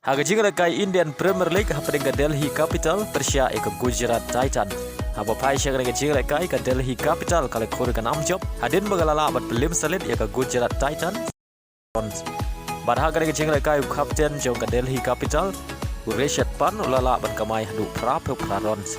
Haka jingle kai Indian Premier League happening ke Delhi Capital Persia ke Gujarat Titan. Haba pai syagre ke jingle kai ke Delhi Capital kala khur ke Pynjop. Hadin bagalala bat Liem salit ke Gujarat Titan. Badha ke jingle kai captain jong ke Delhi Capital. Ureshat pan ulala ban kamai hadu pra rons.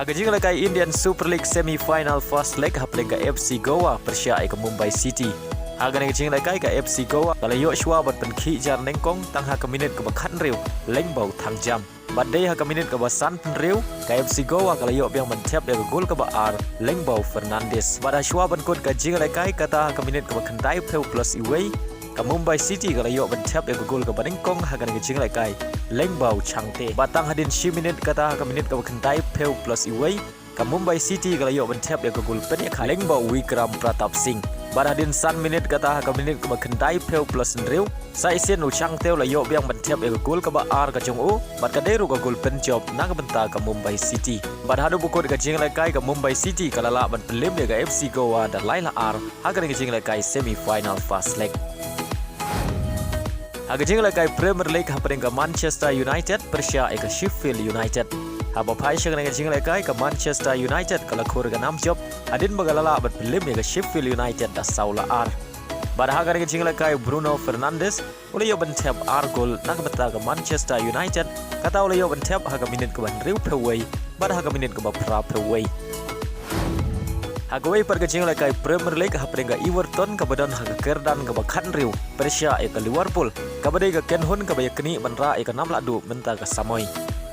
Haka jingle kai Indian Super League semi-final first leg happening ke FC Goa Persia ke Mumbai City. Haka ni jingle kai ke FC Goa kala yo shwa bat pen khi jar nengkong tang haka minit ke bakhan riu leng bau thang jam. Badai haka minit ke basan pen riu ke FC Goa kala yo biang mentep ke gol ke baar leng bau Fernandes. Bada shwa ban kot ke jingle kai kata haka minit ke bakhan dai peu plus iway ke Mumbai City kala yo mentep ke gol ke banengkong haka ni jingle kai leng bau changte. Batang hadin 10 minit kata haka minit ke bakhan dai peu plus iway ke Mumbai City kala yo mentep ke gol pen ya leng bau Vikram Pratap Singh. Badadin san minit kata haka minit ke bakhandai peu plus nriu sai sen uchang teu la yo biang mentep ke gol ke baar ke jong u bad ka deru ke gol Pynjop na ke benta ke Mumbai City. Bad hadu bukut ke jingle kai ke Mumbai City kala la ban Liem ke FC Goa dan laila ar haka ni jingle kai semi final first leg. Haka jingle kai Premier League happening ke Manchester United Persia ke Sheffield United. Haba pai syagre ke jingle kai ke Manchester United kala khur ke Pynjop. Adin bagalala bat Liem ke Sheffield United da saula ar. Bada haka ke jingle kai Bruno Fernandes ule yo bentep ar gol nak beta ke Manchester United kata ule yo bentep haka minit ke ban riu peway bada haka minit ke ba pra peway. Haka way par ke jingle kai Premier League hapring ke Everton ke badan haka kerdan ke bakhan riu Persia ke Liverpool ke badai ke Ken Hun ke bayakni banra ke 6 ladu benta ke Samoy.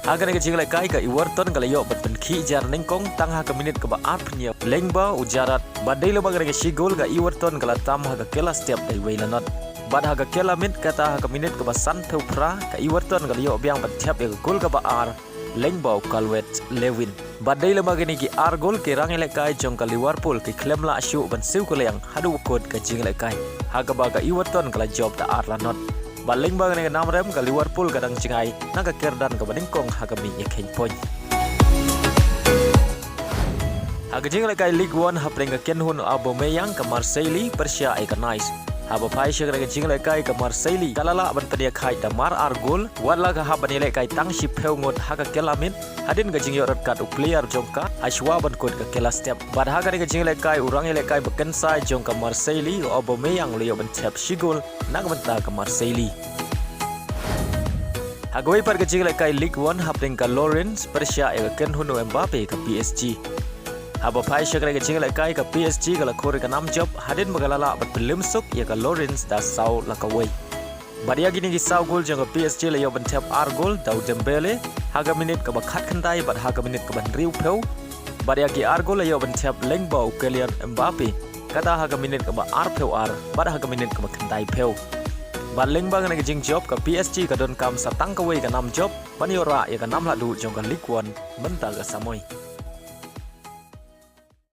Haka ni ke jingle kai ke Everton kala yo bat pen khi jar nengkong tang haka minit ke ba ap nya lengba ujarat badai le bagare ke si gol ke Everton kala tam haka kela step ai weilanot bad haka kela mit kata haka minit ke ba san peu pra ke Everton kala yo biang bat thap ke gol ke ba ar lengba Khyrwit Lewin badai le bagani ki ar gol ke rang ele kai jong ke Liverpool ke klem la shu ban siu ke yang hadu kod ke jingle kai haka ba ke Everton kala job ta ar lanot baling bang ni nam rem ke Liverpool kadang cingai nak kerdan ke baningkong haka mi ekhen point. Haka jingle kai League 1 hapring ke Ken Hun Aubameyang ke Marseille Persia ke Nice. Haba pai syagre ke jingle kai ke Marseille kalala ban pedia khai da mar ar gol wala ka haban ile kai tang si peu ngot haka kelamin hadin ke jingyo red card player jongka ashwa ban kod ke kela step bad haka ke jingle kai urang ile kai beken sai jongka Marseille Aubameyang leo ban tap si gol nak benta ke Marseille. Hagoi par ke jingle kai League 1 hapring ke Lawrence Persia ke Ken Hun Mbappe ke PSG. Haba pai syagre ke jingle kai ke PSG kala khur ke Pynjop hadin bagalala bat Liem suk ya ke Lawrence da sau la ka way. Badia gini ki sau gol jong ke PSG le yo ban tap ar gol dau Dembele haga minit ke ba khat khandai bat haga minit ke ban riu peu. Badia ki ar gol le yo ban tap lengbau Kylian Mbappe kata haga minit ke ba ar peu ar bat haga minit ke ba khandai peu. Baling bang ke jing job ke PSG ke don kam satang ke way ke Pynjop baniora ya ke 6 ladu jong ke League 1 benta ke Samoy.